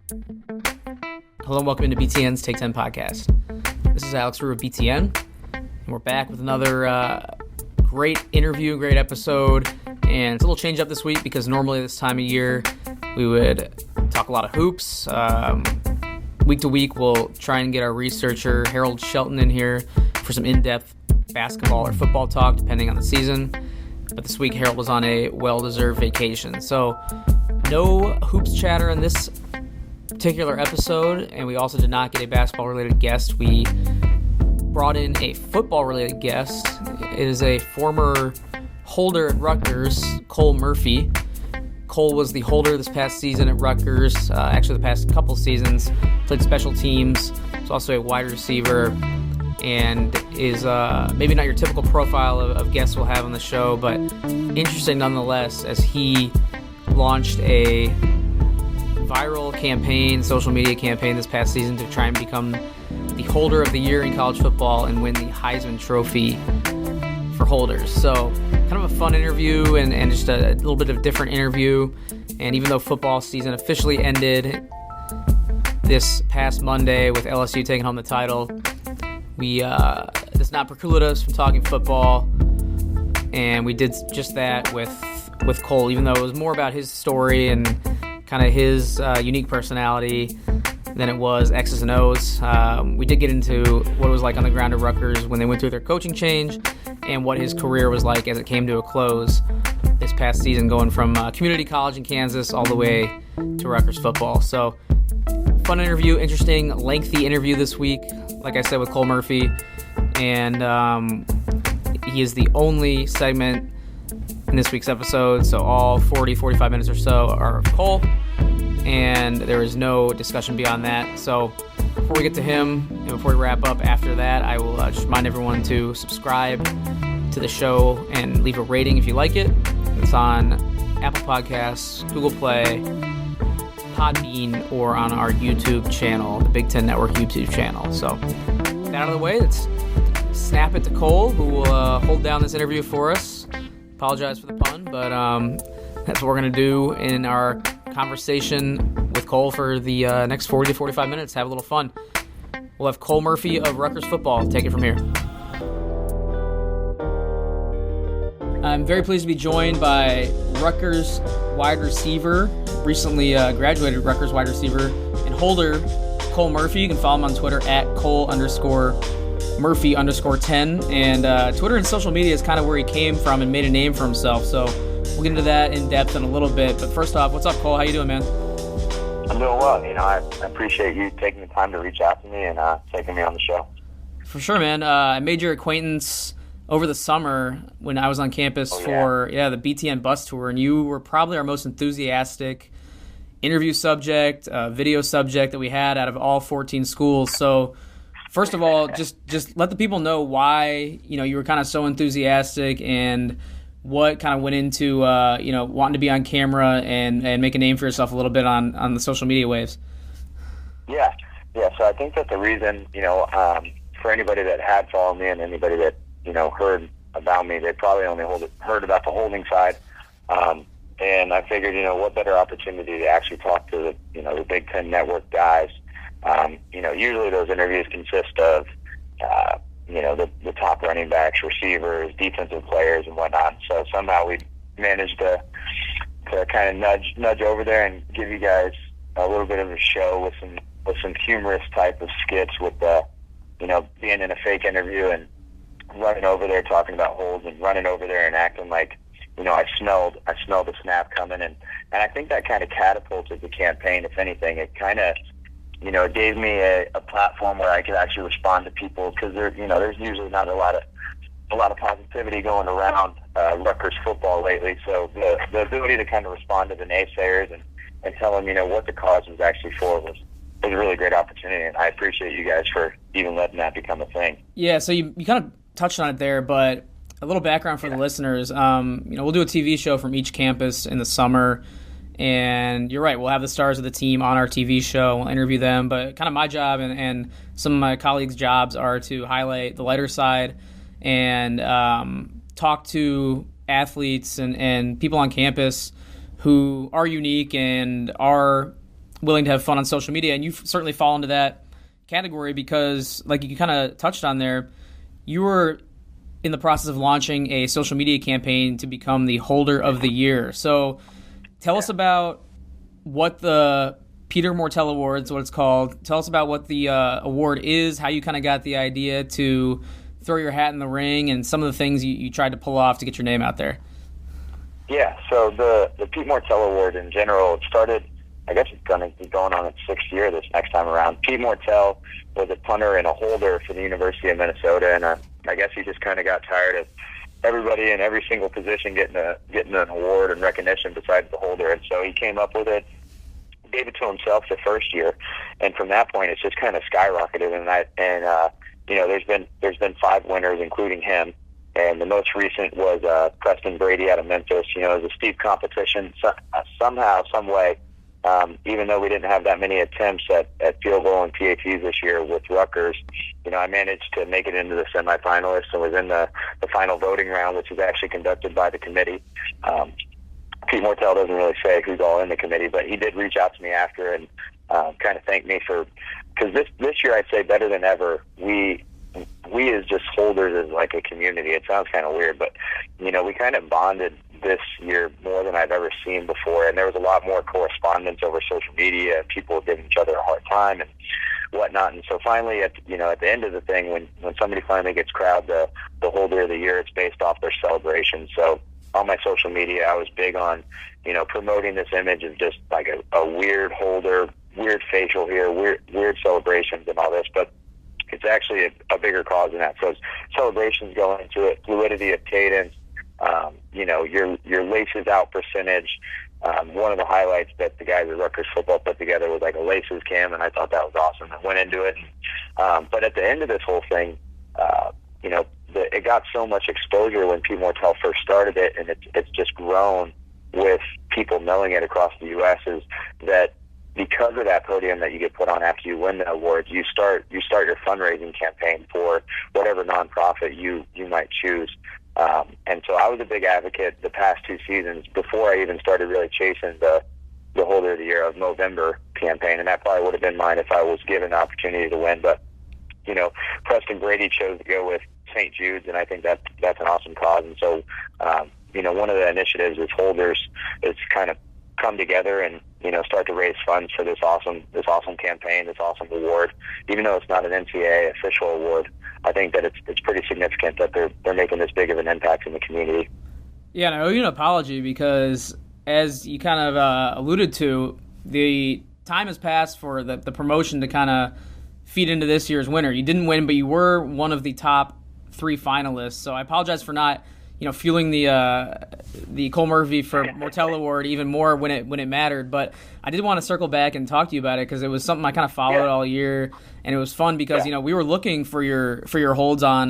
Hello and welcome to BTN's Take 10 podcast. This is Alex Roux of BTN, and we're back with another great interview, great episode, and it's a little change up this week because normally this time of year we would talk a lot of hoops. Week to week we'll try and get our researcher Harold Shelton in here for some in-depth basketball or football talk depending on the season, but this week Harold was on a well-deserved vacation, so no hoops chatter in this particular episode, and we also did not get a basketball-related guest. We brought in a football-related guest. It is a former holder at Rutgers, Cole Murphy. Cole was the holder this past season at Rutgers, actually the past couple seasons, played special teams. He's also a wide receiver, and is maybe not your typical profile of guests we'll have on the show, but interesting nonetheless as he launched a viral campaign, social media campaign this past season to try and become the holder of the year in college football and win the Heisman Trophy for holders. So kind of a fun interview and just a little bit of a different interview. And even though football season officially ended this past Monday with LSU taking home the title, we does not preclude us from talking football. And we did just that with Cole, even though it was more about his story and kind of his unique personality than it was X's and O's. We did get into what it was like on the ground at Rutgers when they went through their coaching change and what his career was like as it came to a close this past season, going from community college in Kansas all the way to Rutgers football. So fun interview, interesting, lengthy interview this week, like I said, with Cole Murphy. And he is the only segment in this week's episode, so all 45 minutes or so are of Cole, and there is no discussion beyond that. So before we get to him, and before we wrap up after that, I will just remind everyone to subscribe to the show and leave a rating if you like it. It's on Apple Podcasts, Google Play, Podbean, or on our YouTube channel, the Big Ten Network YouTube channel. So that out of the way, let's snap it to Cole, who will hold down this interview for us. Apologize for the pun, but that's what we're going to do in our conversation with Cole for the next 40 to 45 minutes. Have a little fun. We'll have Cole Murphy of Rutgers football take it from here. I'm very pleased to be joined by Rutgers wide receiver, recently graduated Rutgers wide receiver and holder, Cole Murphy. You can follow him on Twitter at Cole_Murphy_10, and Twitter and social media is kind of where he came from and made a name for himself, so we'll get into that in depth in a little bit. But first off, what's up, Cole? How you doing, man? I'm doing well. I appreciate you taking the time to reach out to me and taking me on the show. For sure, man. I made your acquaintance over the summer when I was on campus for the BTN bus tour, and you were probably our most enthusiastic interview subject, video subject that we had out of all 14 schools. So first of all, just let the people know why you were kind of so enthusiastic and what kind of went into wanting to be on camera and make a name for yourself a little bit on the social media waves. Yeah. So I think that the reason for anybody that had followed me and anybody that heard about me, they probably only heard about the holding side. And I figured what better opportunity to actually talk to the Big Ten Network guys. Usually those interviews consist of, the top running backs, receivers, defensive players, and whatnot. So somehow we managed to kind of nudge over there and give you guys a little bit of a show with some humorous type of skits with being in a fake interview and running over there talking about holds and running over there and acting like I smelled the snap coming, and I think that kind of catapulted the campaign. If anything, it kind of it gave me a platform where I could actually respond to people, because there's usually not a lot of positivity going around Rutgers football lately. So the ability to kind of respond to the naysayers and tell them what the cause was actually for was a really great opportunity, and I appreciate you guys for even letting that become a thing. Yeah, so you kind of touched on it there, but a little background for the listeners. We'll do a TV show from each campus in the summer, and you're right, we'll have the stars of the team on our TV show, we'll interview them, but kind of my job and some of my colleagues' jobs are to highlight the lighter side and talk to athletes and people on campus who are unique and are willing to have fun on social media, and you certainly fall into that category because, like you kind of touched on there, you were in the process of launching a social media campaign to become the holder of the year. So tell us about what the Peter Mortell Award is, what it's called. Tell us about what the award is, how you kind of got the idea to throw your hat in the ring, and some of the things you tried to pull off to get your name out there. Yeah, so the Pete Mortell Award in general, it started, I guess it's going to be going on its 6th year this next time around. Pete Mortell was a punter and a holder for the University of Minnesota, and I guess he just kind of got tired of everybody in every single position getting an award and recognition besides the holder, and so he came up with it, gave it to himself the first year, and from that point it's just kind of skyrocketed. And there's been 5 winners, including him. And the most recent was Preston Brady out of Memphis. It was a steep competition. Somehow, some way, even though we didn't have that many attempts at field goal and PATs this year with Rutgers, I managed to make it into the semifinalists and was in the final voting round, which is actually conducted by the committee. Pete Mortell doesn't really say who's all in the committee, but he did reach out to me after and kind of thank me because this year I'd say better than ever, we as just holders as like a community, it sounds kind of weird, but we kind of bonded this year more than I've ever seen before, and there was a lot more correspondence over social media, and people giving each other a hard time and whatnot. And so finally at the end of the thing, when somebody finally gets crowned the holder of the year, it's based off their celebration. So on my social media I was big on promoting this image of just like a weird holder, weird facial hair, weird celebrations and all this, but it's actually a bigger cause than that. So celebrations go into it, fluidity of cadence, your laces out percentage. One of the highlights that the guys at Rutgers football put together was like a laces cam, and I thought that was awesome. I went into it. But at the end of this whole thing, it got so much exposure when Pete Mortell first started it, and it's just grown with people knowing it across the U.S. is that because of that podium that you get put on after you win the awards, you start your fundraising campaign for whatever nonprofit you might choose. And so I was a big advocate the past 2 seasons before I even started really chasing the holder of the year of November campaign, and that probably would have been mine if I was given the opportunity to win. But Preston Brady chose to go with St. Jude's, and I think that's an awesome cause. And so one of the initiatives is holders is kind of come together and start to raise funds for this awesome campaign, this awesome award. Even though it's not an NCAA official award, I think that it's pretty significant that they're making this big of an impact in the community. Yeah, and I owe you an apology because, as you kind of alluded to, the time has passed for the promotion to kind of feed into this year's winner. You didn't win, but you were one of the top 3 finalists. So I apologize for not fueling the Cole Murphy for Mortell Award even more when it mattered. But I did want to circle back and talk to you about it because it was something I kind of followed all year, and it was fun because we were looking for your holds on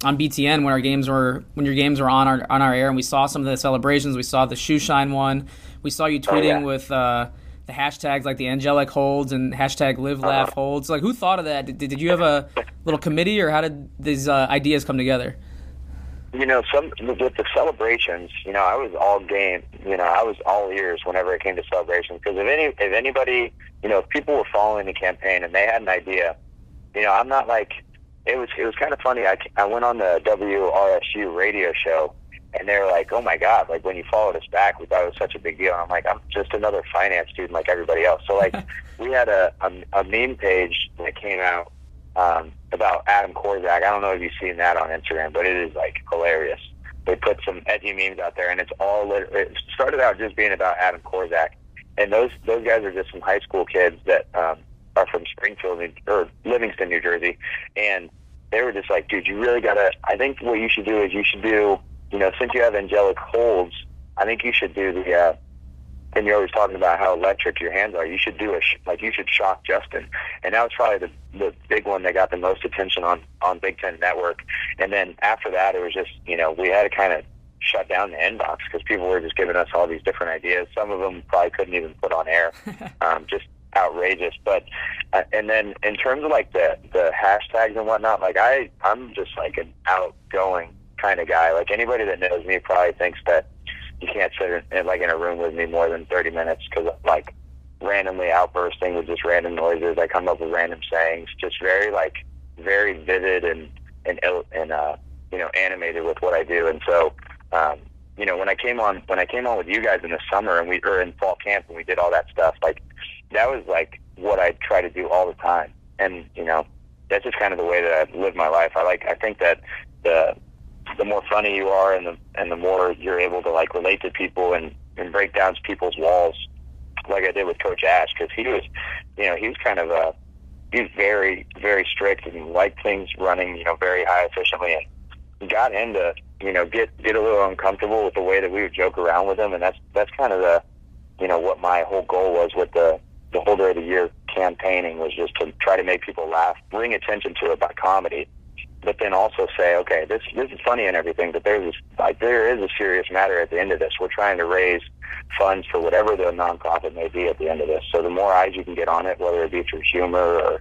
BTN when your games were on our air, and we saw some of the celebrations. We saw the shoe shine one. We saw you tweeting with the hashtags like the angelic holds and hashtag live laugh holds. Like, who thought of that? Did you have a little committee, or how did these ideas come together? With the celebrations, I was all game. I was all ears whenever it came to celebrations, because if anybody, if people were following the campaign and they had an idea, I'm not like, it was kind of funny. I went on the WRSU radio show, and they were like, "Oh my God!" Like, when you followed us back, we thought it was such a big deal. And I'm like, I'm just another finance student like everybody else. So like, we had a meme page that came out about Adam Korzak. I don't know if you've seen that on Instagram, but it is like hilarious. They put some edgy memes out there, and it started out just being about Adam Korzak, and those guys are just some high school kids that are from Springfield or Livingston, New Jersey, and they were just like, "Dude, you really gotta. I think what you should do is since you have angelic holds, I think you should do the." And you're always talking about how electric your hands are. You should do you should shock Justin. And that was probably the big one that got the most attention on Big Ten Network. And then after that, it was just, we had to kind of shut down the inbox because people were just giving us all these different ideas. Some of them probably couldn't even put on air. Just outrageous. But, and then in terms of like the hashtags and whatnot, like I'm just like an outgoing kind of guy. Like, anybody that knows me probably thinks that you can't sit in a room with me more than 30 minutes because I'm like randomly outbursting with just random noises. I come up with random sayings, just very vivid and animated with what I do. And so, when I came on with you guys in the summer and we were in fall camp and we did all that stuff, like that was like what I try to do all the time. And, that's just kind of the way that I live my life. I think that the more funny you are and the more you're able to like relate to people and break down people's walls, like I did with Coach Ash, because he was very, very strict and liked things running, very high efficiently, and got him to, get a little uncomfortable with the way that we would joke around with him. And that's kind of what my whole goal was with the Holder of the Year campaigning, was just to try to make people laugh, bring attention to it by comedy, but then also say, okay, this is funny and everything, but there is a serious matter at the end of this. We're trying to raise funds for whatever the nonprofit may be at the end of this. So the more eyes you can get on it, whether it be through humor or,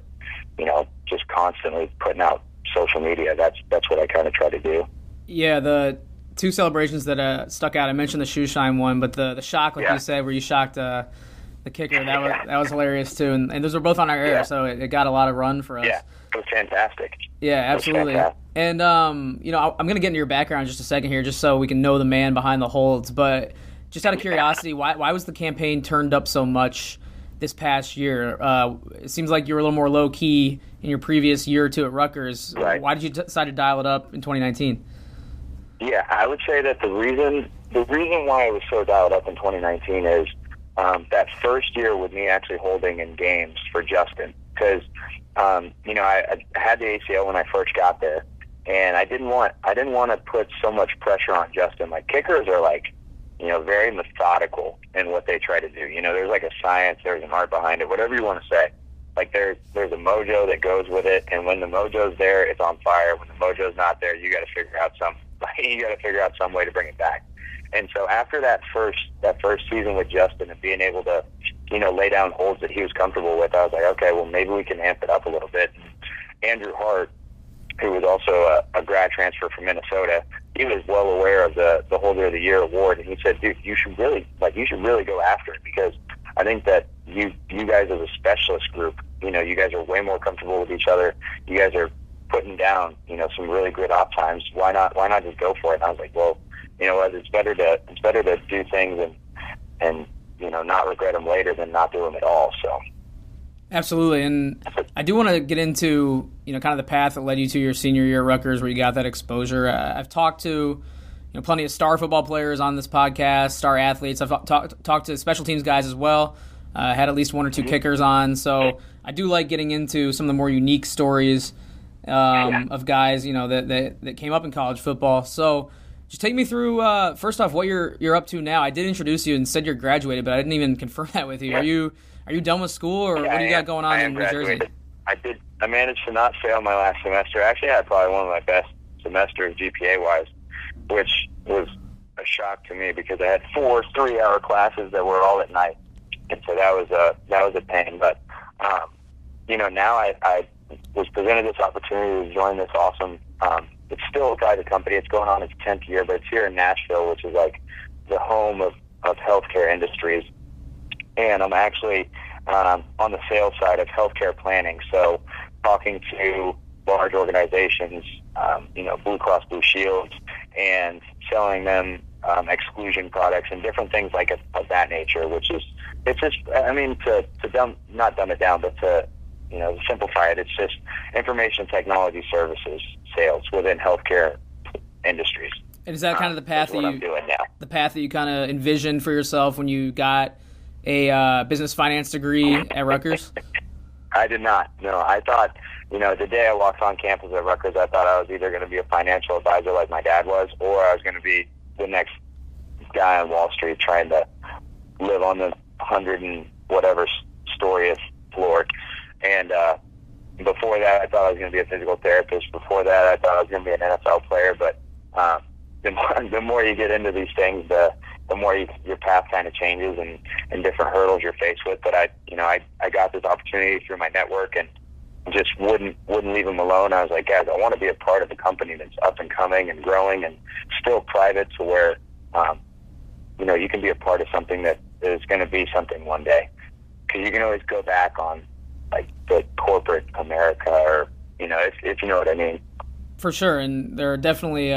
just constantly putting out social media, that's what I kind of try to do. Yeah, the two celebrations that stuck out, I mentioned the shoe shine one, but the shock, like you said, where you shocked the kicker, that was hilarious too. And those were both on our air, so it got a lot of run for us. Yeah, it was fantastic. Yeah, absolutely. And, I'm going to get into your background in just a second here, just so we can know the man behind the holds. But just out of curiosity, why was the campaign turned up so much this past year? It seems like you were a little more low-key in your previous year or two at Rutgers. Right. Why did you decide to dial it up in 2019? Yeah, I would say that the reason why it was so dialed up in 2019 is that first year with me actually holding in games for Justin, because I had the ACL when I first got there, and I didn't want to put so much pressure on Justin. Like, kickers are like, very methodical in what they try to do. There's like a science, there's an art behind it, whatever you want to say. Like, there's a mojo that goes with it, and when the mojo's there, it's on fire. When the mojo's not there, you got to figure out some way to bring it back. And so after that first season with Justin and being able to, lay down holds that he was comfortable with, I was like, okay, well, maybe we can amp it up a little bit. And Andrew Hart, who was also a grad transfer from Minnesota, he was well aware of the Holder of the Year award, and he said, dude, you should really go after it, because I think that you guys as a specialist group, you guys are way more comfortable with each other. You guys are putting down, some really good op times. Why not just go for it? And I was like, well, you know what, it's better to do things and not regret them later than not do them at all. So absolutely. And I do want to get into kind of the path that led you to your senior year at Rutgers, where you got that exposure. I've talked to plenty of star football players on this podcast, star athletes. I've talked to special teams guys as well. Had at least one or two kickers on, so I do like getting into some of the more unique stories of guys that came up in college football. So just take me through, first off, what you're up to now. I did introduce you and said you're graduated, but I didn't even confirm that with you. Yeah. Are you done with school, or what do you got going on in New Jersey? I managed to not fail my last semester. Actually, I had probably one of my best semesters GPA-wise, which was a shock to me because I had 4 3-hour classes that were all at night, and so that was a pain. But now I was presented this opportunity to join this awesome. It's still a private company. It's going on its 10th year, but it's here in Nashville, which is like the home of healthcare industries. And I'm actually on the sales side of healthcare planning. So talking to large organizations, Blue Cross Blue Shields, and selling them exclusion products and different things like of that nature, which is, it's just, not dumb it down, but to simplify it, it's just information technology services sales within healthcare industries. And is that kind of the path I'm doing now? The path that you kind of envisioned for yourself when you got a business finance degree at Rutgers? I did not. No, I thought, the day I walked on campus at Rutgers, I thought I was either going to be a financial advisor like my dad was, or I was going to be the next guy on Wall Street trying to live on the 100 and whatever storiest floor. And before that, I thought I was going to be a physical therapist. Before that, I thought I was going to be an NFL player. But the more you get into these things, the more your path kind of changes and different hurdles you're faced with. But I got this opportunity through my network and just wouldn't leave them alone. I was like, guys, I want to be a part of a company that's up and coming and growing and still private, to where you can be a part of something that is going to be something one day. because you can always go back on like the corporate America, or if you know what I mean. For sure, and there are definitely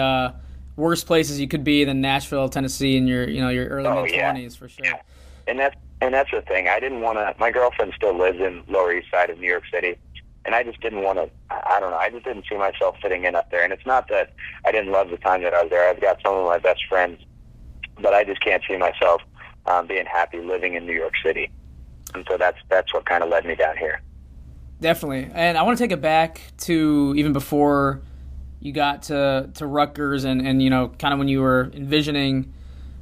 worse places you could be than Nashville, Tennessee, in your early mid-20s, for sure. Yeah. And that's the thing. I didn't want to. My girlfriend still lives in Lower East Side of New York City, and I just didn't want to. I don't know. I just didn't see myself fitting in up there. And it's not that I didn't love the time that I was there. I've got some of my best friends, but I just can't see myself being happy living in New York City. And so that's what kind of led me down here. Definitely. And I want to take it back to even before you got to Rutgers and kind of when you were envisioning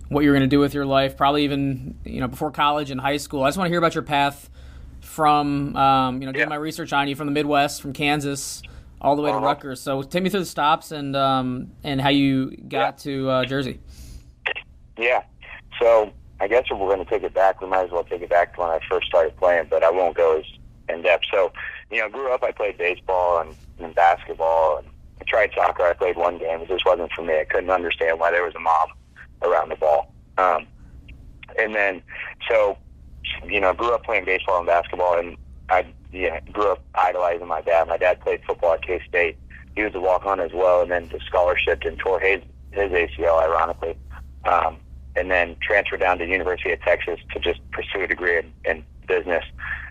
what you were going to do with your life, probably even, before college and high school. I just want to hear about your path from, doing my research on you, from the Midwest, from Kansas, all the way to Rutgers. So take me through the stops and how you got to Jersey. Yeah. So I guess if we're going to take it back, we might as well take it back to when I first started playing, but I won't go as in depth. So, grew up, I played baseball and basketball, and I tried soccer. I played one game. It just wasn't for me. I couldn't understand why there was a mom around the ball. And then, so, grew up playing baseball and basketball, and I grew up idolizing my dad. My dad played football at K-State. He was a walk-on as well, and then just scholarshiped and tore his ACL, ironically. And then transferred down to University of Texas to just pursue a degree in business.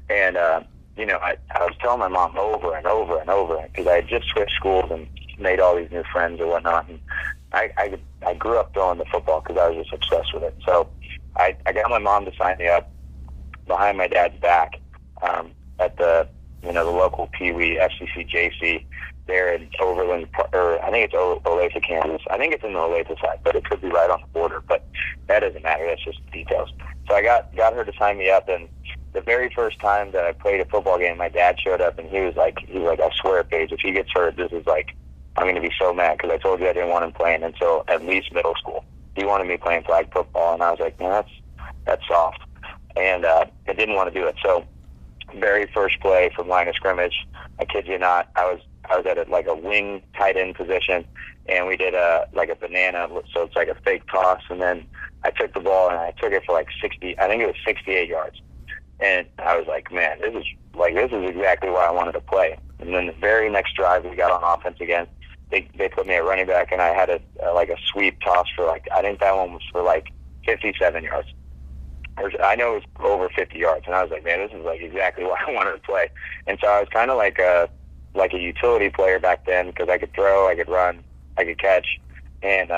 And, I was telling my mom over and over and over, because I had just switched schools and made all these new friends and whatnot. And I grew up throwing the football because I was just obsessed with it. So I got my mom to sign me up behind my dad's back at the local Pee Wee FCC JC there in Overland, or I think it's Olathe, Kansas. I think it's in the Olathe side, but it could be right on the border. But that doesn't matter. That's just details. So I got her to sign me up, and the very first time that I played a football game, my dad showed up, and he was like, I swear, Paige, if he gets hurt, this is like, I'm going to be so mad, because I told you I didn't want him playing until at least middle school. He wanted me playing flag football, and I was like, man, that's soft. And I didn't want to do it. So very first play from line of scrimmage, I kid you not, I was at a wing tight end position, and we did a banana, so it's like a fake toss, and then I took the ball and I took it for 60, I think it was 68 yards. And I was like, man, this is exactly why I wanted to play. And then the very next drive, we got on offense again. They put me at running back, and I had a sweep toss for I think that one was for 57 yards. I know it was over 50 yards, and I was like, man, this is exactly why I wanted to play. And so I was kind of like a utility player back then, because I could throw, I could run, I could catch, and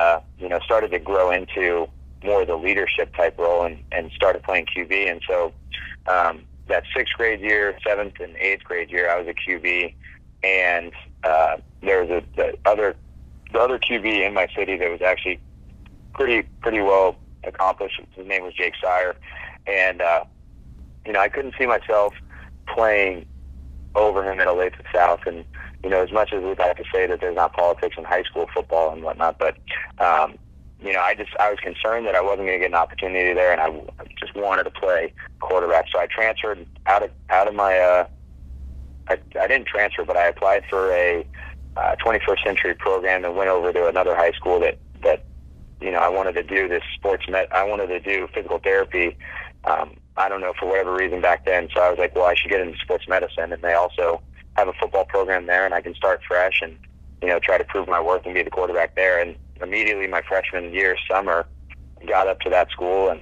started to grow into more of the leadership type role, and started playing QB. And so that 6th grade year, 7th and 8th grade year, I was a QB, and there was the other QB in my city that was actually pretty well accomplished. His name was Jake Sire, and I couldn't see myself playing over him at Olathe South. And as much as we'd like to say that there's not politics in high school football and whatnot, but I was concerned that I wasn't going to get an opportunity there, and I just wanted to play quarterback. So I transferred out of my I didn't transfer, but I applied for a 21st century program and went over to another high school that I wanted to do this I wanted to do physical therapy. I don't know, for whatever reason back then. So I was like, well, I should get into sports medicine, and they also have a football program there, and I can start fresh and try to prove my worth and be the quarterback there. And immediately my freshman year, summer, got up to that school, and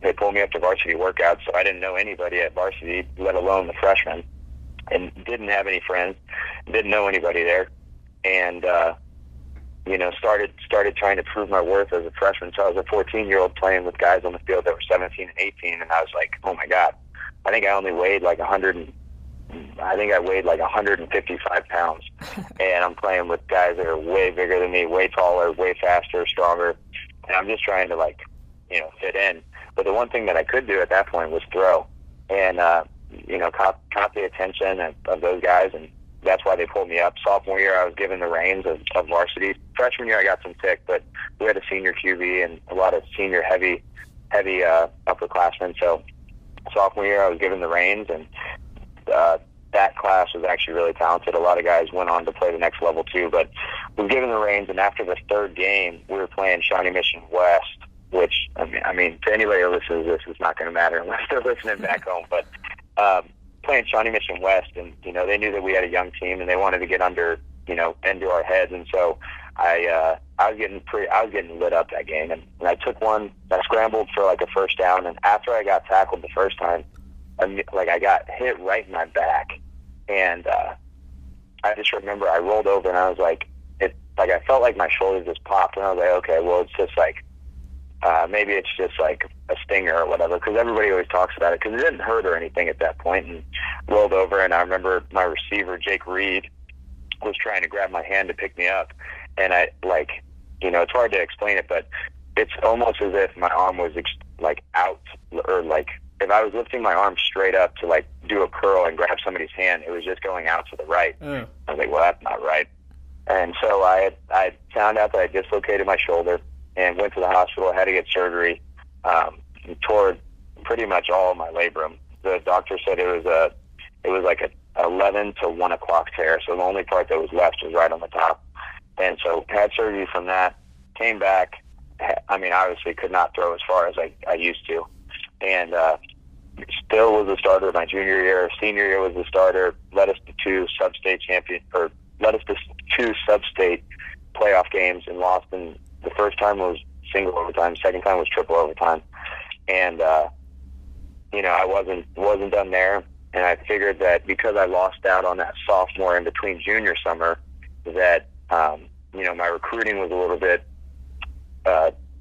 they pulled me up to varsity workouts. So I didn't know anybody at varsity, let alone the freshmen, and didn't have any friends, didn't know anybody there. And, started trying to prove my worth as a freshman. So I was a 14-year-old playing with guys on the field that were 17 and 18, and I was like, oh my God, I think I only weighed 155 pounds. And I'm playing with guys that are way bigger than me, way taller, way faster, stronger. And I'm just trying to fit in. But the one thing that I could do at that point was throw. And, caught the attention of those guys, and that's why they pulled me up. Sophomore year, I was given the reins of varsity. Freshman year, I got some tick, but we had a senior QB and a lot of senior heavy upperclassmen. So sophomore year, I was given the reins, and that class was actually really talented. A lot of guys went on to play the next level too, but we were given the reins, and after the third game, we were playing Shawnee Mission West, which, I mean, to anybody who listens to this, it's not going to matter unless they're listening back home. But playing Shawnee Mission West, and they knew that we had a young team, and they wanted to get into our heads, and so I was getting lit up that game, and I took one. I scrambled for like a first down, and after I got tackled the first time, I got hit right in my back, and I just remember I rolled over and I was like, I felt like my shoulder just popped, and I was like, okay, well, it's just like, maybe it's just like a stinger or whatever, because everybody always talks about it, because it didn't hurt or anything at that point, and rolled over, and I remember my receiver, Jake Reed, was trying to grab my hand to pick me up, and I, it's hard to explain it, but it's almost as if my arm was out, or if I was lifting my arm straight up to do a curl and grab somebody's hand, it was just going out to the right. I was like, well, that's not right. And so I found out that I dislocated my shoulder and went to the hospital. I had to get surgery, tore pretty much all of my labrum. The doctor said it was like a 11 to 1 o'clock tear, so the only part that was left was right on the top. And so had surgery from that, came back. I mean, obviously could not throw as far as I used to. And still was the starter my junior year. Senior year was the starter. Led us to two sub-state playoff games, and lost in the first time was single overtime, second time was triple overtime. And I wasn't done there, and I figured that because I lost out on that sophomore in between junior summer, that my recruiting was a little bit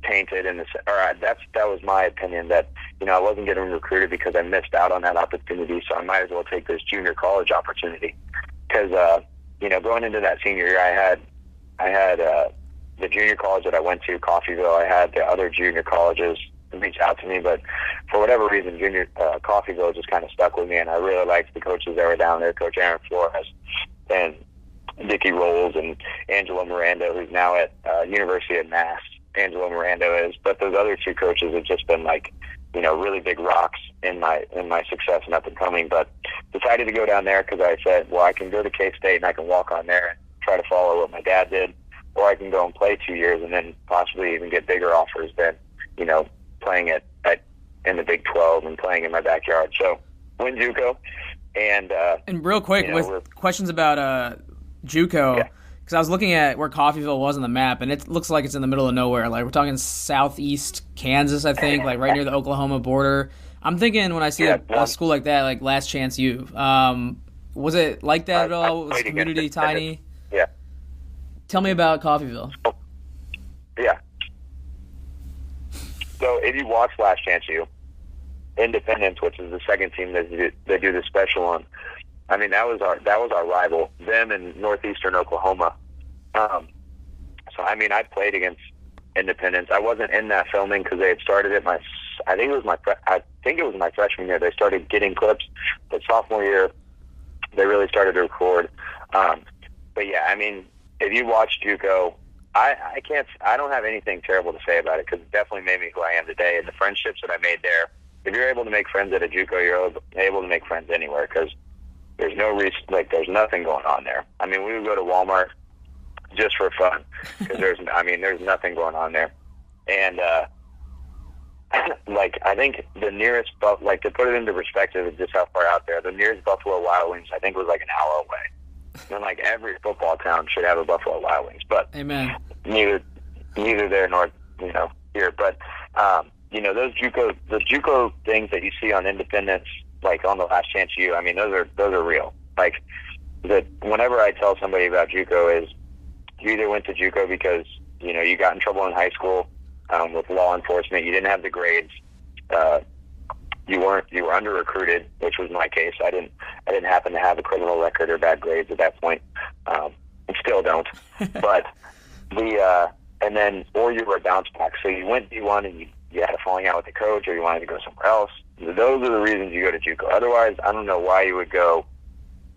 tainted that was my opinion, that I wasn't getting recruited because I missed out on that opportunity, so I might as well take this junior college opportunity. Because going into that senior year, I had the junior college that I went to, Coffeyville. I had the other junior colleges reach out to me, but for whatever reason, Coffeyville just kind of stuck with me, and I really liked the coaches that were down there, Coach Aaron Flores and Dickie Rolls and Angelo Miranda, who's now at University of Mass. Angelo Miranda is, but those other two coaches have just been really big rocks in my success and up and coming. But decided to go down there because I said, well, I can go to K-State and I can walk on there and try to follow what my dad did, or I can go and play 2 years and then possibly even get bigger offers than playing in the Big 12 and playing in my backyard. So went JUCO, and real quick with questions about JUCO. Yeah. Because I was looking at where Coffeyville was on the map, and it looks like it's in the middle of nowhere. We're talking southeast Kansas, I think, right near the Oklahoma border. I'm thinking when I see a school like that, Last Chance U. Was it like that at all? Was the community tiny? Yeah. Tell me about Coffeyville. Yeah. So if you watch Last Chance U, Independence, which is the second team that they do the special on, I mean, that was our rival, them and Northeastern Oklahoma. So I mean, I played against Independence. I wasn't in that filming because they had started it I think it was my freshman year. They started getting clips, but sophomore year they really started to record. But yeah, I mean, if you watch JUCO, I don't have anything terrible to say about it because it definitely made me who I am today, and the friendships that I made there. If you're able to make friends at a JUCO, you're able to make friends anywhere because there's no reason, there's nothing going on there. I mean, we would go to Walmart just for fun because there's nothing going on there. And, I think the nearest, to put it into perspective of just how far out there, the nearest Buffalo Wild Wings, I think, was an hour away. And, every football town should have a Buffalo Wild Wings. But Amen. Neither there nor, here. But, those the JUCO things that you see on Independence, on the Last Chance U, I mean, those are real. Whenever I tell somebody about JUCO is, you either went to JUCO because, you got in trouble in high school with law enforcement, you didn't have the grades, you were under recruited, which was my case. I didn't happen to have a criminal record or bad grades at that point, and still don't. But or you were a bounce back. So you went D1 and you had a falling out with the coach, or you wanted to go somewhere else. Those are the reasons you go to JUCO. Otherwise, I don't know why you would go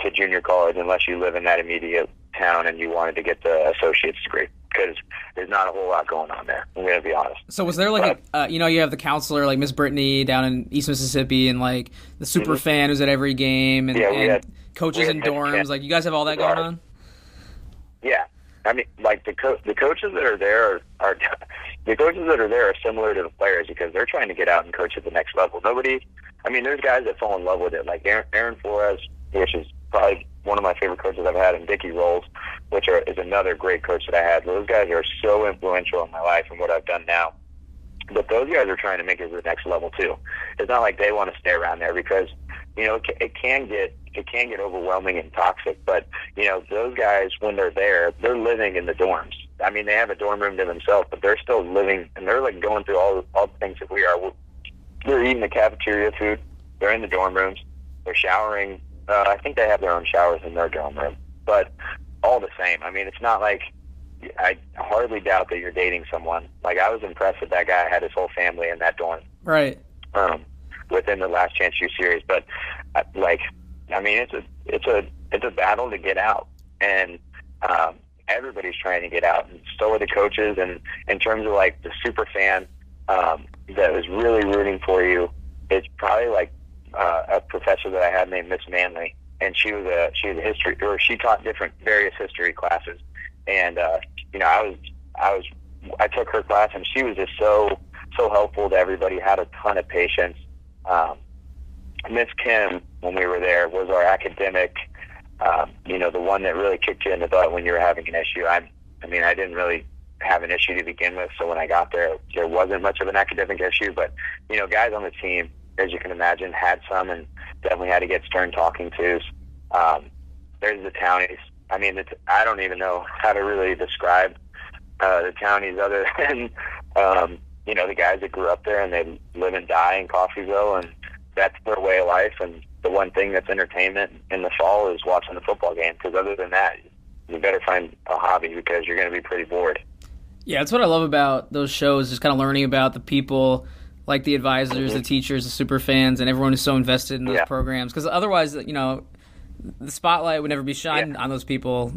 to junior college unless you live in that immediate town and you wanted to get the associate's degree, because there's not a whole lot going on there. I'm going to be honest. So was there you have the counselor, Miss Brittany down in East Mississippi, and the super fan who's at every game, and, coaches in dorms. You guys have all that going on? Yeah. I mean, like the coaches that are there are the coaches that are there are similar to the players because they're trying to get out and coach at the next level. There's guys that fall in love with it, like Aaron Flores, which is probably one of my favorite coaches I've had, and Dickie Rolls, is another great coach that I had. Those guys are so influential in my life and what I've done now. But those guys are trying to make it to the next level too. It's not like they want to stay around there because, it can get overwhelming and toxic. But, those guys, when they're there, they're living in the dorms. I mean, they have a dorm room to themselves, but they're still living, and they're like going through all the things that we are. They're eating the cafeteria food. They're in the dorm rooms. They're showering. I think they have their own showers in their dorm room. But all the same, I mean, it's not like I hardly doubt that you're dating someone. Like, I was impressed that guy had his whole family in that dorm. Right. Within the Last Chance U series, but it's a battle to get out, and everybody's trying to get out, and so are the coaches. And in terms of like the super fan that was really rooting for you, it's probably like a professor that I had named Miss Manley, and she was a history, or she taught various history classes, and I took her class, and she was just so helpful to everybody. Had a ton of patience. Miss Kim, when we were there, was our academic, the one that really kicked you in the butt when you were having an issue. I didn't really have an issue to begin with, so when I got there wasn't much of an academic issue, but, guys on the team, as you can imagine, had some, and definitely had to get stern talking tos. There's the townies. I mean, I don't even know how to really describe the townies other than, the guys that grew up there and they live and die in Coffeyville, and that's their way of life. And the one thing that's entertainment in the fall is watching the football game, because other than that, you better find a hobby because you're going to be pretty bored. Yeah, that's what I love about those shows, is kind of learning about the people, like the advisors, the teachers, the super fans, and everyone who's so invested in those programs. Because otherwise, the spotlight would never be shined on those people,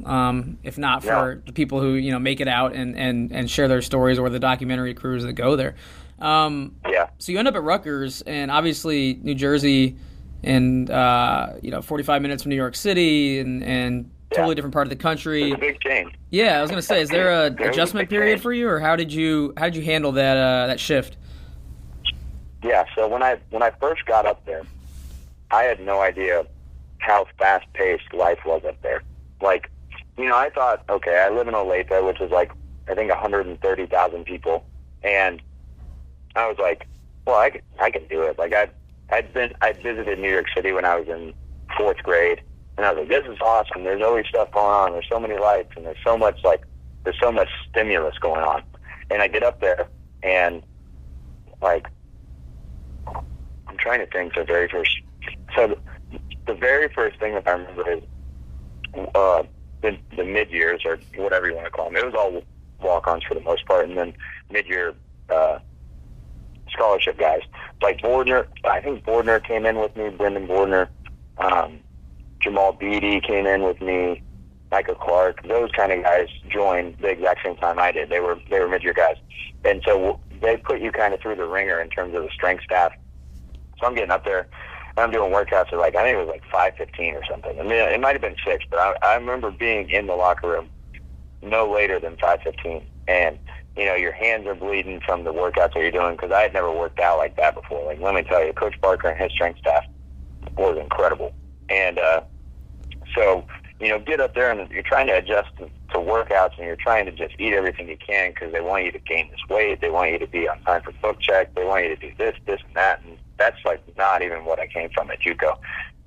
if not for the people who make it out and share their stories, or the documentary crews that go there. So you end up at Rutgers, and obviously New Jersey, and 45 minutes from New York City, and totally different part of the country. It's a big change. Yeah, I was gonna say, is there a adjustment period for you, or how did you handle that shift? Yeah, so when I first got up there, I had no idea how fast-paced life was up there. Like, I thought, okay, I live in Olathe, which is like, I think 130,000 people, and I was like, well, I can do it. Like, I'd visited New York City when I was in 4th grade, and I was like, this is awesome. There's always stuff going on. There's so many lights, and there's so much stimulus going on. And I get up there, and like, I'm trying to think the very first thing that I remember is the mid-years, or whatever you want to call them. It was all walk-ons for the most part, and then mid-year scholarship guys. Like Bordner, I think Bordner came in with me, Brendan Bordner, Jamal Beatty came in with me, Micah Clark. Those kind of guys joined the exact same time I did. They were mid-year guys. And so they put you kind of through the ringer in terms of the strength staff. So I'm getting up there, and I'm doing workouts at I think it was like 5:15 or something. I mean, it might have been 6, but I remember being in the locker room no later than 5:15. And, your hands are bleeding from the workouts that you're doing, because I had never worked out like that before. Like, let me tell you, Coach Barker and his strength staff was incredible. And so, get up there, and you're trying to adjust to workouts, and you're trying to just eat everything you can, because they want you to gain this weight. They want you to be on time for book check. They want you to do this, and that. And that's like not even what I came from at JUCO.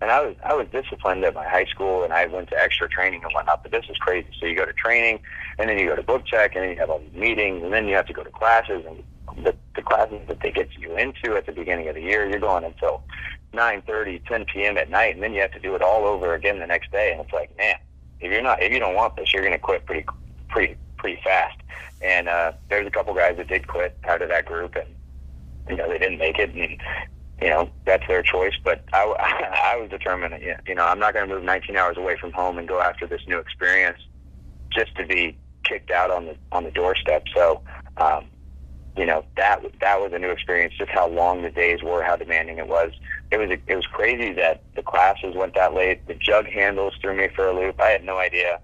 And I was disciplined at my high school, and I went to extra training and whatnot, but this is crazy. So you go to training, and then you go to book check, and then you have all these meetings, and then you have to go to classes, and the classes that they get you into at the beginning of the year, you're going until 9:30, 10 p.m. at night, and then you have to do it all over again the next day. And it's like, man, if you don't want this, you're going to quit pretty fast. And there's a couple guys that did quit out of that group, and they didn't make it, and that's their choice. But I was determined that, I'm not going to move 19 hours away from home and go after this new experience just to be kicked out on the doorstep. So, that was a new experience, just how long the days were, how demanding it was. It was crazy that the classes went that late. The jug handles threw me for a loop. I had no idea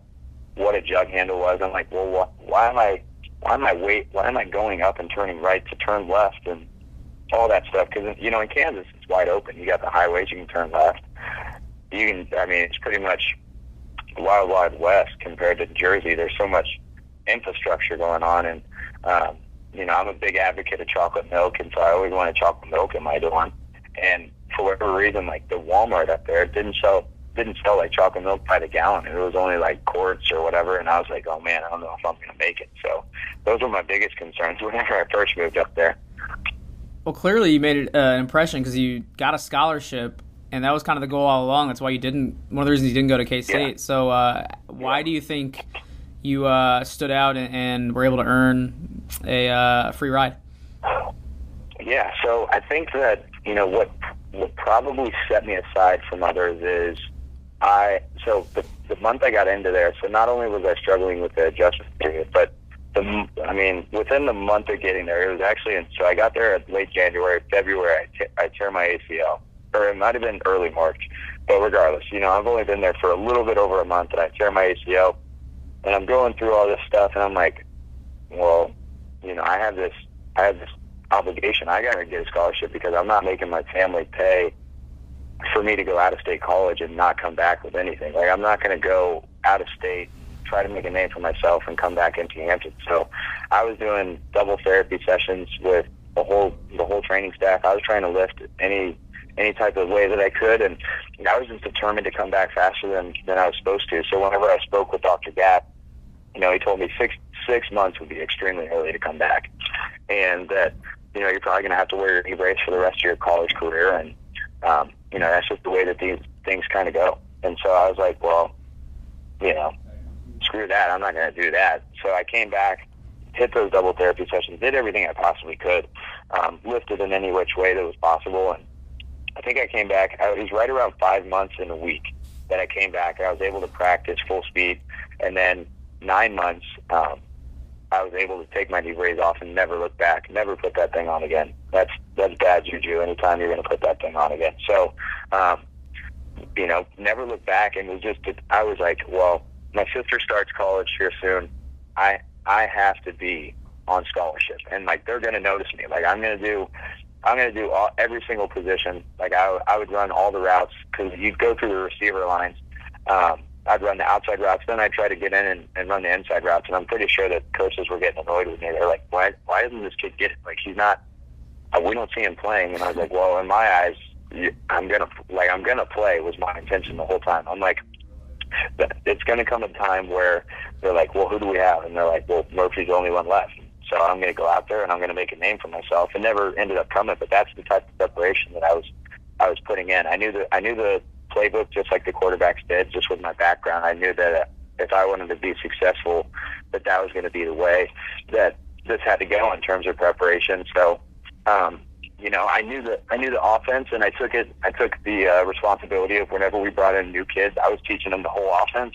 what a jug handle was. I'm like, well, why am I going up and turning right to turn left and all that stuff? Because, you know, in Kansas, it's wide open. You got the highways, you can turn left. It's pretty much wild, wild west compared to Jersey. There's so much infrastructure going on, and, you know, I'm a big advocate of chocolate milk, and so I always wanted chocolate milk in my dorm. And for whatever reason, like the Walmart up there didn't sell like chocolate milk by the gallon. It was only like quarts or whatever, and I was like, oh man, I don't know if I'm going to make it. So those were my biggest concerns whenever I first moved up there. Well, clearly you made an impression because you got a scholarship, and that was kind of the goal all along. That's why one of the reasons you didn't go to K-State. Yeah. So why do you think you stood out and were able to earn a free ride? Yeah, so I think that, you know, what probably set me aside from others is the month I got into there, so not only was I struggling with the adjustment period, but within the month of getting there, it was actually, so I got there at late January, February, I tear my ACL, or it might have been early March, but regardless, you know, I've only been there for a little bit over a month, and I tear my ACL, and I'm going through all this stuff, and I'm like, well, you know, I have this obligation. I got to get a scholarship because I'm not making my family pay for me to go out of state college and not come back with anything. Like, I'm not going to go out of state, try to make a name for myself, and come back empty-handed. So I was doing double therapy sessions with the whole training staff. I was trying to lift any type of way that I could, and I was just determined to come back faster than I was supposed to. So whenever I spoke with Dr. Gatt, you know, he told me six months would be extremely early to come back, and that, you know, you're probably going to have to wear your knee brace for the rest of your college career, and you know, that's just the way that these things kind of go. And so I was like, well, you know, screw that, I'm not going to do that. So I came back, hit those double therapy sessions, did everything I possibly could, lifted in any which way that was possible, and I think I came back, it was right around 5 months in a week that I came back. I was able to practice full speed, and then 9 months, I was able to take my knee brace off and never look back, never put that thing on again. That's bad juju anytime you're going to put that thing on again. So, you know, never look back, and I was like, well, my sister starts college here soon. I have to be on scholarship, and like, they're going to notice me. Like, I'm going to do every single position. Like, I would run all the routes, because you'd go through the receiver lines. I'd run the outside routes, then I'd try to get in and run the inside routes, and I'm pretty sure that coaches were getting annoyed with me. They're like, why doesn't this kid get it? Like, he's not, we don't see him playing. And I was like, well, in my eyes, I'm gonna play was my intention the whole time. I'm like, it's gonna come a time where they're like, well, who do we have? And they're like, well, Murphy's the only one left. So I'm gonna go out there and I'm gonna make a name for myself. It never ended up coming, but that's the type of preparation that I was putting in. I knew the playbook just like the quarterbacks did, just with my background. I knew that if I wanted to be successful, that was going to be the way that this had to go in terms of preparation. So, you know, I knew the offense, and I took the responsibility of whenever we brought in new kids, I was teaching them the whole offense,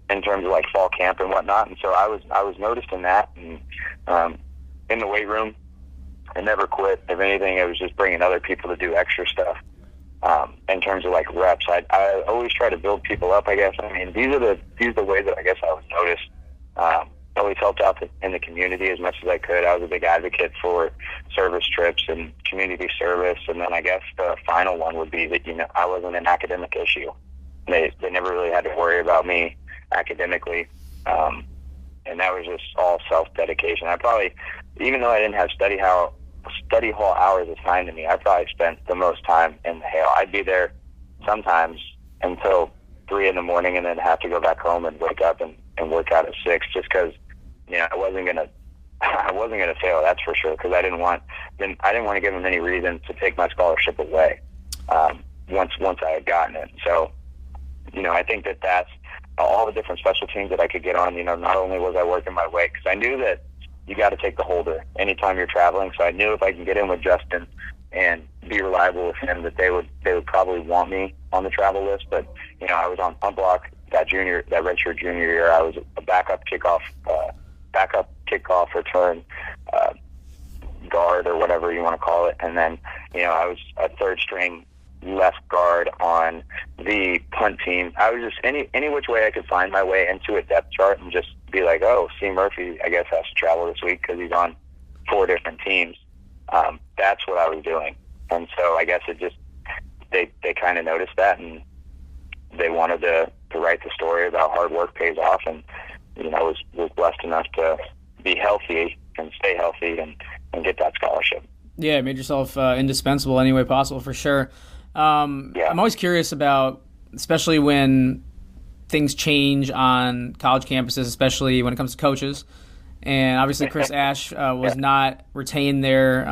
in terms of like fall camp and whatnot. And so I was noticing that, and in the weight room, I never quit. If anything, it was just bringing other people to do extra stuff. In terms of like reps, I always try to build people up, I guess. I mean, these are the ways that I guess I was noticed. I always helped out in the community as much as I could. I was a big advocate for service trips and community service. And then I guess the final one would be that, you know, I wasn't an academic issue. They never really had to worry about me academically. And that was just all self-dedication. I probably, even though I didn't have study hall hours assigned to me, I probably spent the most time in the hail. I'd be there sometimes until 3 a.m. and then have to go back home and wake up and work out at 6, just because, you know, I wasn't gonna fail. That's for sure, because I didn't want to give them any reason to take my scholarship away. Once I had gotten it, so, you know, I think that's all the different special teams that I could get on. You know, not only was I working my way, because I knew that you got to take the holder anytime you're traveling. So I knew if I can get in with Justin and be reliable with him, that they would probably want me on the travel list. But, you know, I was on punt block that redshirt junior year. I was a backup kickoff return guard, or whatever you want to call it. And then, you know, I was a third string left guard on the punt punt team. I was just any which way I could find my way into a depth chart and just be like, oh, C. Murphy, I guess, has to travel this week because he's on 4 different teams. That's what I was doing. And so I guess it just, they kind of noticed that, and they wanted to write the story about hard work pays off, and, was blessed enough to be healthy and stay healthy and get that scholarship. Yeah, made yourself indispensable any way possible, for sure. I'm always curious about, especially when things change on college campuses, especially when it comes to coaches. And obviously Chris Ash was not retained there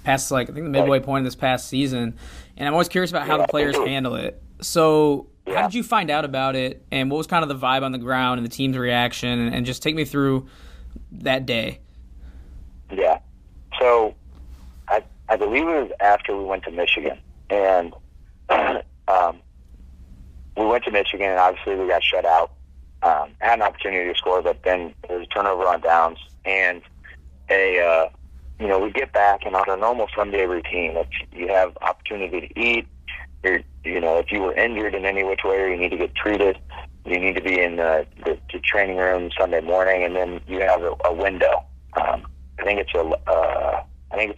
past, I think, the midway point of this past season. And I'm always curious about how the players handle it. So how did you find out about it, and what was kind of the vibe on the ground and the team's reaction? And just take me through that day. Yeah. So I believe it was after we went to Michigan. And we went to Michigan, and obviously we got shut out. Had an opportunity to score, but then there was a turnover on downs. And we get back, and on a normal Sunday routine, if you have opportunity to eat, if you were injured in any which way or you need to get treated, you need to be in the training room Sunday morning, and then you have a window. I think it's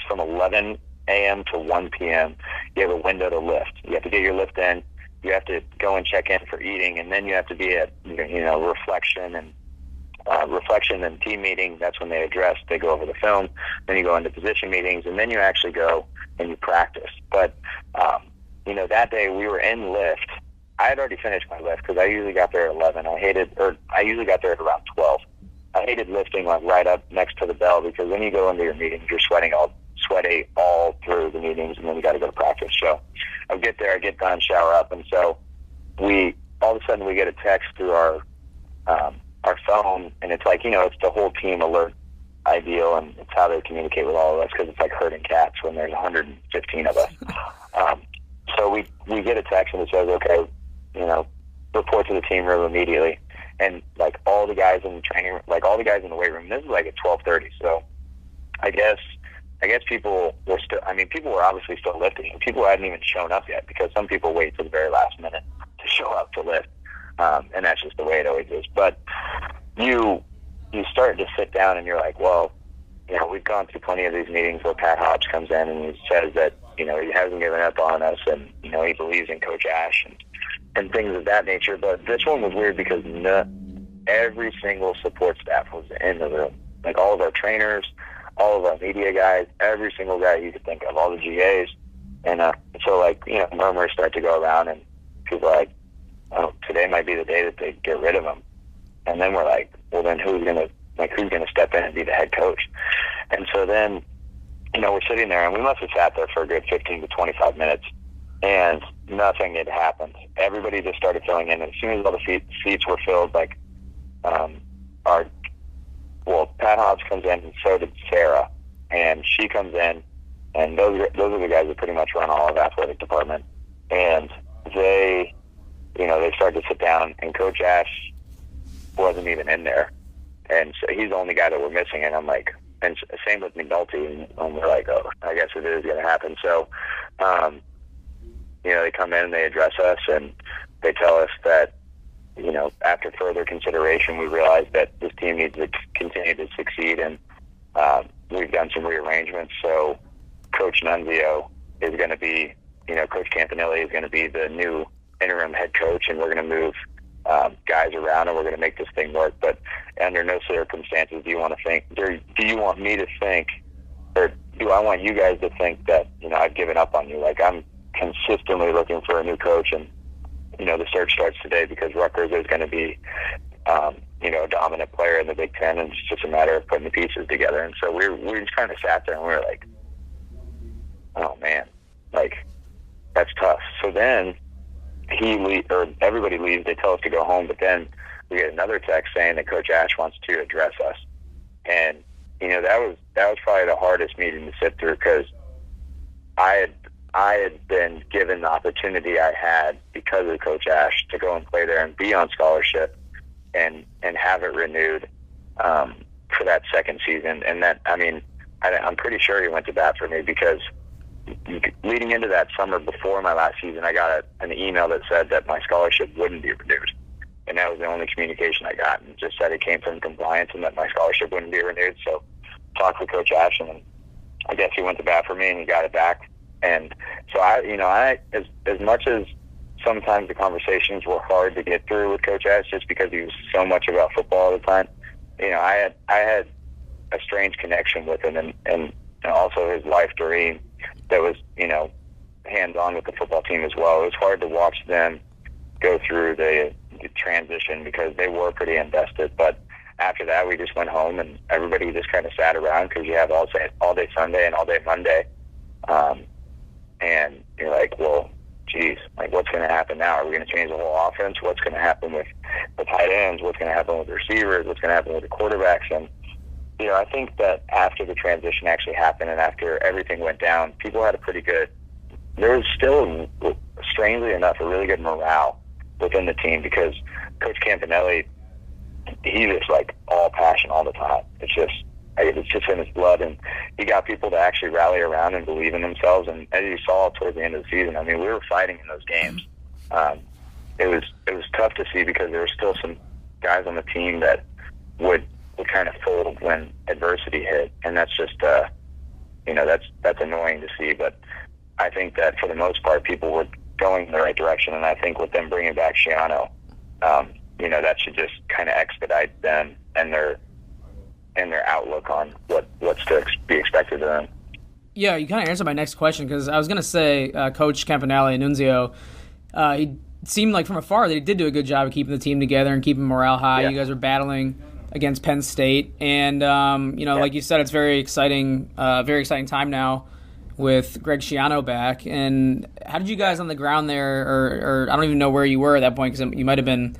from 11 a.m. to 1 p.m. You have a window to lift. You have to get your lift in. You have to go and check in for eating, and then you have to be at reflection and team meeting. That's when they go over the film. Then you go into position meetings, and then you actually go and you practice. But that day we were in lift. I had already finished my lift because I usually got there at 11. I usually got there at around 12. I hated lifting right up next to the bell, because when you go into your meetings, you're sweaty all through the meetings, and then you got to go to practice. So I get there, I get done, shower up, and so all of a sudden we get a text through our phone, and it's it's the whole team alert ideal, and it's how they communicate with all of us, because it's like herding cats when there's 115 of us. So we get a text, and it says, okay, report to the team room immediately. And all the guys in the training room, all the guys in the weight room, this is at 12:30. So I guess people were people were obviously still lifting, and people hadn't even shown up yet, because some people wait till the very last minute to show up to lift. And that's just the way it always is. But you start to sit down, and you're like, well, we've gone through plenty of these meetings where Pat Hobbs comes in and he says that, he hasn't given up on us, and, he believes in Coach Ash and things of that nature. But this one was weird because every single support staff was in the room. All of our trainers, all of our media guys, every single guy you could think of, all the GAs. And so, murmurs start to go around, and people are like, oh, today might be the day that they get rid of him. And then we're like, well, then who's going to step in and be the head coach? And so then, we're sitting there, and we must have sat there for a good 15 to 25 minutes, and nothing had happened. Everybody just started filling in. And as soon as all the seats were filled, Pat Hobbs comes in, and so did Sarah. And she comes in, and those are the guys that pretty much run all of athletic department. And they started to sit down, and Coach Ash wasn't even in there. And so he's the only guy that we're missing. And I'm like, and same with McNulty, and we're like, oh, I guess it is going to happen. So, they come in and they address us, and they tell us that, after further consideration, we realized that this team needs to continue to succeed, and we've done some rearrangements. So Coach Nunzio is going to be, Coach Campanelli is going to be the new interim head coach, and we're going to move guys around, and we're going to make this thing work. But under no circumstances do you want me to think, or do I want you guys to think that, I've given up on you? I'm consistently looking for a new coach, and, the search starts today, because Rutgers is going to be, a dominant player in the Big Ten, and it's just a matter of putting the pieces together. And so we just kind of sat there, and we were like, oh man, that's tough. So then everybody leaves. They tell us to go home, but then we get another text saying that Coach Ash wants to address us. And that was probably the hardest meeting to sit through, because I had been given the opportunity I had because of Coach Ash to go and play there and be on scholarship and have it renewed for that second season. And that, I'm pretty sure he went to bat for me, because leading into that summer before my last season, I got an email that said that my scholarship wouldn't be renewed. And that was the only communication I got, and just said it came from compliance and that my scholarship wouldn't be renewed. So talked with Coach Ashton, and I guess he went to bat for me and he got it back. And so I as much as sometimes the conversations were hard to get through with Coach Ash just because he was so much about football all the time, I had a strange connection with him, and also his wife, Doreen, that was, hands-on with the football team as well. It was hard to watch them go through the transition because they were pretty invested. But after that, we just went home and everybody just kind of sat around because you have all day Sunday and all day Monday. And you're like, well, geez, like what's going to happen now? Are we going to change the whole offense? What's going to happen with the tight ends? What's going to happen with the receivers? What's going to happen with the quarterbacks? And, I think that after the transition actually happened and after everything went down, people had there was still, strangely enough, a really good morale within the team because Coach Campanelli, he was like all passion all the time. It's just in his blood, and he got people to actually rally around and believe in themselves. And as you saw towards the end of the season, I mean, we were fighting in those games. It was tough to see because there were still some guys on the team that would kind of fold when adversity hit, and that's just that's annoying to see. But I think that for the most part, people were going in the right direction, and I think with them bringing back Shiano, that should just kind of expedite them and their outlook on what's to be expected of them. Yeah, you kind of answered my next question because I was going to say Coach Campanelli and Nunzio, he seemed like from afar that he did do a good job of keeping the team together and keeping morale high. Yeah. You guys are battling against Penn State, and like you said, it's very exciting time now with Greg Schiano back. And how did you guys on the ground there, or I don't even know where you were at that point because you might have been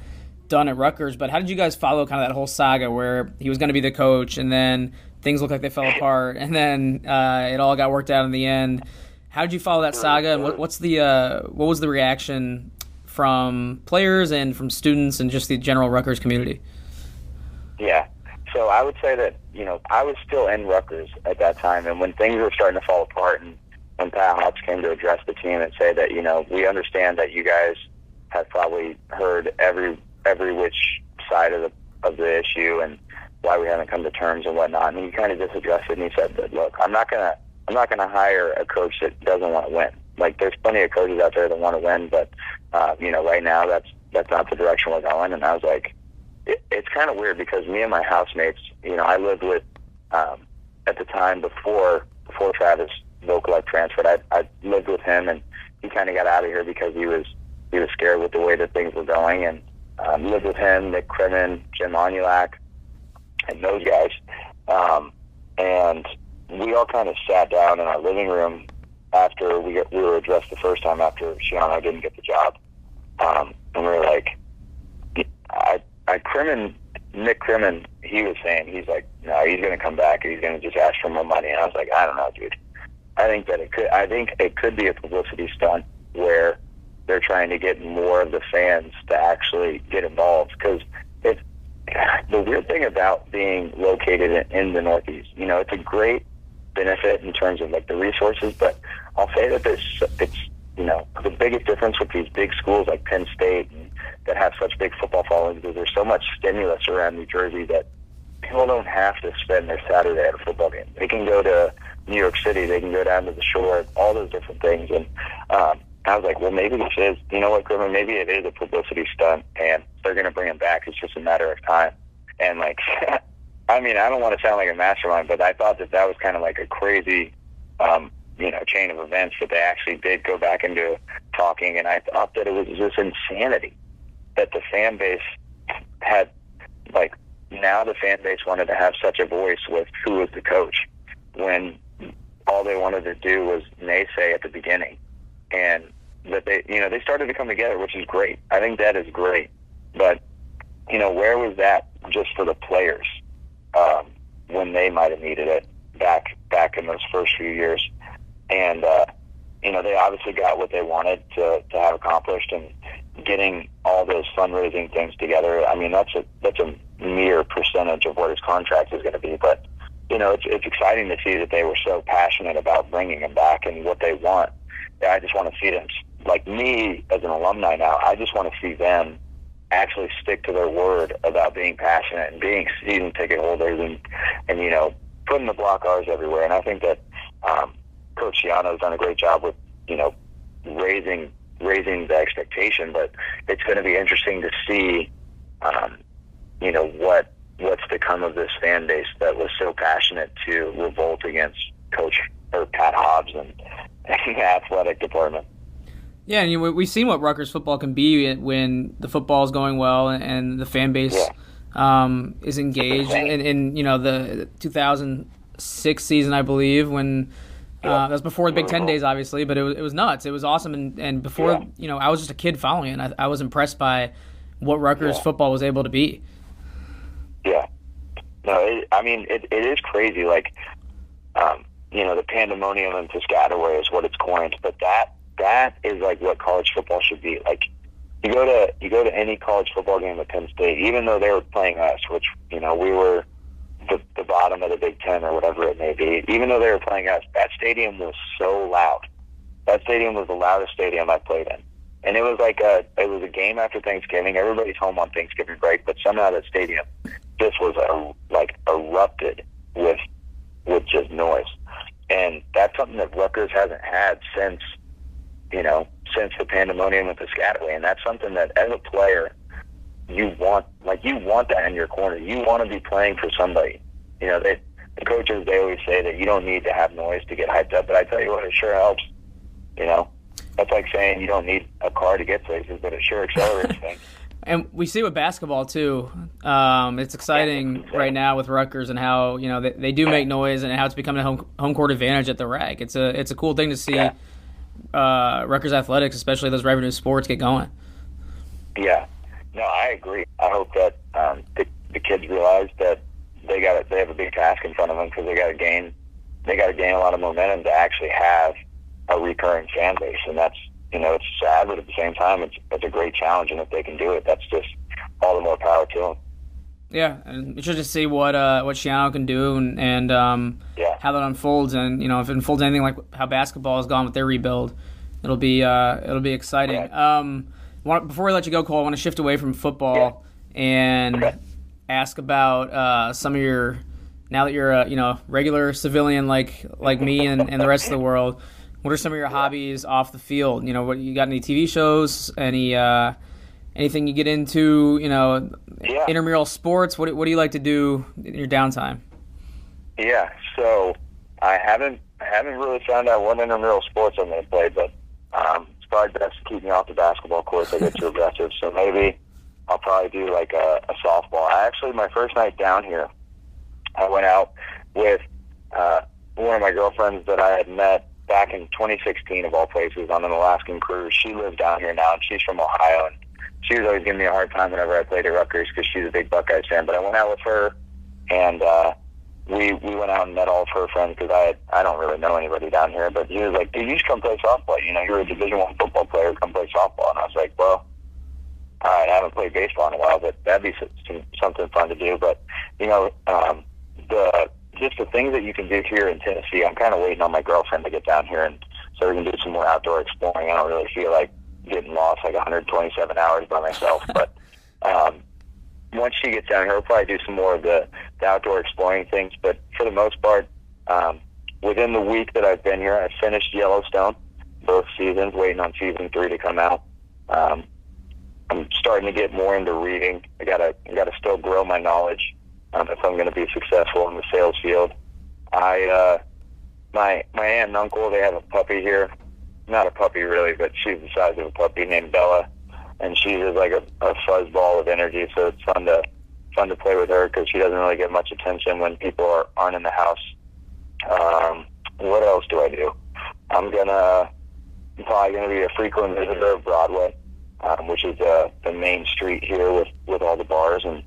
done at Rutgers, but how did you guys follow kind of that whole saga where he was going to be the coach and then things looked like they fell apart and then it all got worked out in the end? How did you follow that saga, and what was the reaction from players and from students and just the general Rutgers community? Yeah. So I would say that, I was still in Rutgers at that time, and when things were starting to fall apart and when Pat Hobbs came to address the team and say that, we understand that you guys have probably heard every which side of the issue and why we haven't come to terms and whatnot. And he kind of just addressed it, and he said that, look, I'm not gonna hire a coach that doesn't want to win. Like, there's plenty of coaches out there that want to win, but right now that's not the direction we're going. And I was like, it's kind of weird because me and my housemates, I lived with at the time before Travis Vokalek transferred. I lived with him, and he kind of got out of here because he was scared with the way that things were going. And lived with him, Nick Crimmon, Jim Onulak, and those guys. And we all kind of sat down in our living room after we were addressed the first time after Shiano didn't get the job. And we were like, Nick Crimmon, he was saying, he's like, no, he's going to come back and he's going to just ask for more money. And I was like, I don't know, dude. I think it could be a publicity stunt where they're trying to get more of the fans to actually get involved. Because the weird thing about being located in the Northeast, it's a great benefit in terms of like the resources, but I'll say that it's the biggest difference with these big schools like Penn State and that have such big football followings is there's so much stimulus around New Jersey that people don't have to spend their Saturday at a football game. They can go to New York City, they can go down to the shore, all those different things. And I was like, well, maybe this is, Griffin, maybe it is a publicity stunt, and they're going to bring him back. It's just a matter of time. And, like, I mean, I don't want to sound like a mastermind, but I thought that was kind of like a crazy, chain of events that they actually did go back into talking. And I thought that it was just insanity that the fan base had, like, now the fan base wanted to have such a voice with who was the coach when all they wanted to do was naysay at the beginning. And that they started to come together, which is great. I think that is great. But, where was that just for the players when they might have needed it back in those first few years? And, they obviously got what they wanted to have accomplished, and getting all those fundraising things together. I mean, that's a mere percentage of what his contract is going to be. But, it's exciting to see that they were so passionate about bringing him back and what they want. Yeah, I just want to see them, like me as an alumni now, I just want to see them actually stick to their word about being passionate and being season ticket holders and putting the block R's everywhere. And I think that Coach Shiano has done a great job with, raising the expectation, but it's going to be interesting to see, what's to come of this fan base that was so passionate to revolt against Coach or Pat Hobbs and the athletic department. Yeah, and we've seen what Rutgers football can be when the football is going well and the fan base is engaged. In the 2006 season, I believe, when that was before the Big Ten days, obviously, but it was nuts. It was awesome, and before I was just a kid following it. And I was impressed by what Rutgers football was able to be. Yeah, no, it is crazy. Like, the pandemonium in Piscataway is what it's coined, but that is like what college football should be. Like, you go to any college football game at Penn State, even though they were playing us, which we were the bottom of the Big Ten or whatever it may be. Even though they were playing us, that stadium was so loud. That stadium was the loudest stadium I played in, and it was a game after Thanksgiving. Everybody's home on Thanksgiving break, but somehow that stadium just was erupted with just noise, and that's something that Rutgers hasn't had since the pandemonium of Piscataway. And that's something that as a player, you want that in your corner. You want to be playing for somebody. The coaches, they always say that you don't need to have noise to get hyped up, but I tell you what, it sure helps. That's like saying you don't need a car to get places, but it sure accelerates things. And we see with basketball too. It's exciting right now with Rutgers and how they do make noise and how it's becoming a home court advantage at the RAC. It's a cool thing to see. Yeah. Rutgers athletics, especially those revenue sports, get going. Yeah, no, I agree. I hope that the kids realize that they have a big task in front of them because they got to gain a lot of momentum to actually have a recurring fan base, and that's it's sad, but at the same time, it's a great challenge, and if they can do it, that's just all the more power to them. Yeah, and it's just to see what Shiano can do and how that unfolds, and if it unfolds anything like how basketball has gone with their rebuild, it'll be exciting. Yeah. Before we let you go, Cole, I want to shift away from football and ask about some of your, now that you're a regular civilian like me and the rest of the world. What are some of your hobbies off the field? What you got? Any TV shows? Anything you get into? Intramural sports. What do you like to do in your downtime? Yeah, so I haven't really found out what intramural sports I'm going to play, but it's probably best to keep me off the basketball course. I get too aggressive, so maybe I'll probably do like a softball. My first night down here, I went out with one of my girlfriends that I had met back in 2016, of all places, on an Alaskan cruise. She lives down here now, and she's from Ohio, and she was always giving me a hard time whenever I played at Rutgers because she's a big Buckeyes fan. But I went out with her, and we went out and met all of her friends because I don't really know anybody down here. But he was like, dude, you should come play softball. You're a Division I football player. Come play softball. And I was like, well, all right, I haven't played baseball in a while, but that'd be something fun to do. But, the things that you can do here in Tennessee, I'm kind of waiting on my girlfriend to get down here and so we can do some more outdoor exploring. I don't really feel like getting lost like 127 hours by myself, but once she gets down here, we'll probably do some more of the outdoor exploring things. But for the most part, within the week that I've been here, I finished Yellowstone, both seasons, waiting on season 3 to come out. I'm starting to get more into reading. I gotta still grow my knowledge if I'm going to be successful in the sales field. My aunt and uncle, they have a puppy here. Not a puppy really, but she's the size of a puppy, named Bella, and she's just like a fuzzball of energy. So it's fun to play with her because she doesn't really get much attention when people aren't in the house. What else do I do? I'm probably gonna be a frequent visitor of Broadway, which is the main street here with all the bars, and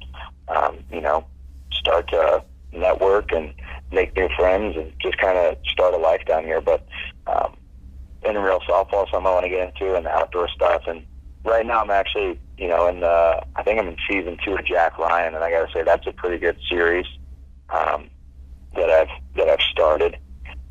start to network and make new friends and just kind of start a life down here. But intramural softball is something I want to get into, and the outdoor stuff. And right now I'm actually, I think I'm in season 2 of Jack Ryan, and I got to say that's a pretty good series. that I've started.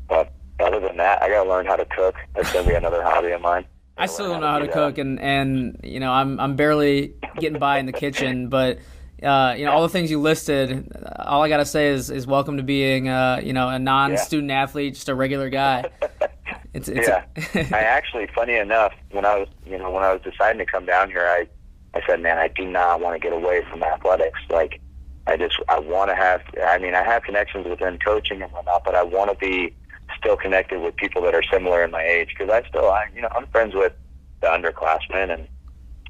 But other than that, I got to learn how to cook. That's going to be another hobby of mine. I still don't know how to cook, and you know, I'm barely getting by in the kitchen, but you know, all the things you listed, all I gotta say is welcome to being you know, a non-student athlete, just a regular guy. I actually, funny enough, when I was deciding to come down here, I said, man, I do not want to get away from athletics. Like, I want to have. I mean, I have connections within coaching and whatnot, but I want to be still connected with people that are similar in my age, because I'm friends with the underclassmen, and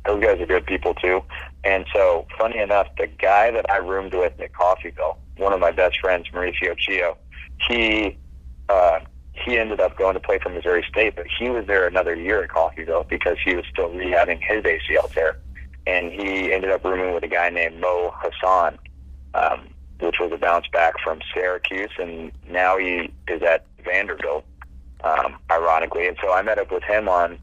those guys are good people too. And so, funny enough, the guy that I roomed with at Coffeyville, one of my best friends, Mauricio Chio, he ended up going to play for Missouri State, but he was there another year at Coffeyville because he was still rehabbing his ACL tear, and he ended up rooming with a guy named Mo Hassan, which was a bounce back from Syracuse, and now he is at Vanderbilt, ironically. And so I met up with him on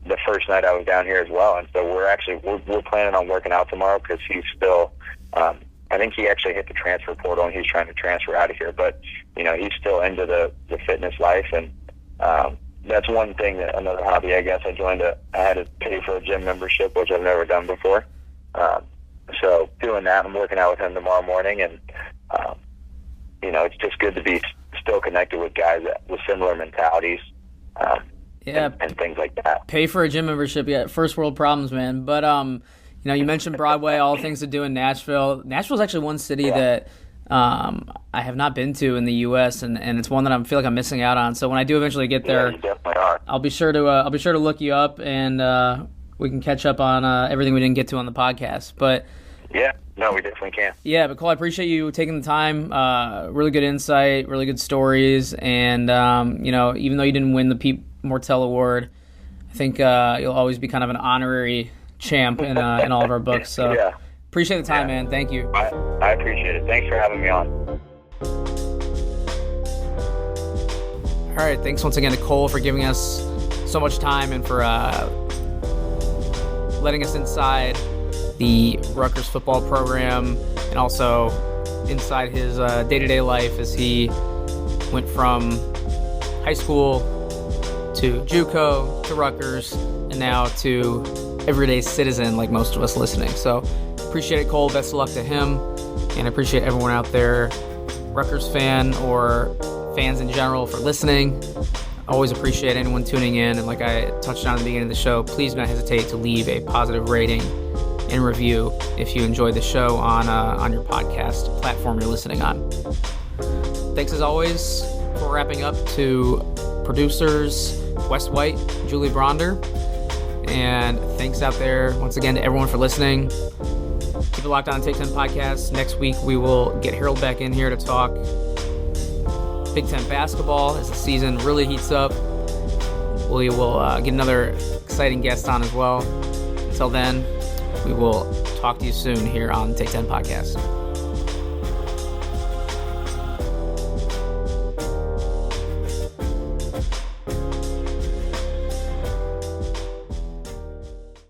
the first night I was down here as well. And so we're planning on working out tomorrow, because he's still, I think he actually hit the transfer portal and he's trying to transfer out of here. But, you know, he's still into the fitness life. And that's one thing, another hobby, I guess. I had to pay for a gym membership, which I've never done before. So doing that, I'm working out with him tomorrow morning, and you know, it's just good to be still connected with guys with similar mentalities, and things like that. Pay for a gym membership, yeah, first world problems, man. But you know, you mentioned Broadway, all things to do in Nashville. Nashville's actually one city that I have not been to in the U.S., and it's one that I feel like I'm missing out on. So when I do eventually get there, you definitely are. I'll be sure to look you up, and we can catch up on everything we didn't get to on the podcast. But yeah, no, we definitely can. Yeah, but Cole, I appreciate you taking the time. Really good insight, really good stories, and you know, even though you didn't win the Mortell Award, I think you'll always be kind of an honorary champ in all of our books. So yeah. Appreciate the time, man. Thank you. I appreciate it. Thanks for having me on. All right, thanks once again to Cole for giving us so much time and for letting us inside the Rutgers football program, and also inside his day-to-day life as he went from high school to JUCO to Rutgers and now to everyday citizen like most of us listening. So appreciate it, Cole. Best of luck to him, and I appreciate everyone out there, Rutgers fan or fans in general, for listening. Always appreciate anyone tuning in, and like I touched on at the beginning of the show, please do not hesitate to leave a positive rating and review if you enjoyed the show on your podcast platform you're listening on. Thanks as always for wrapping up to producers Wes White, Julie Bronder, and thanks out there once again to everyone for listening. Keep it locked on Take 10 Podcast. Next week we will get Harold back in here to talk Big Ten basketball as the season really heats up. We will get another exciting guest on as well. Until then, we will talk to you soon here on Take 10 Podcast.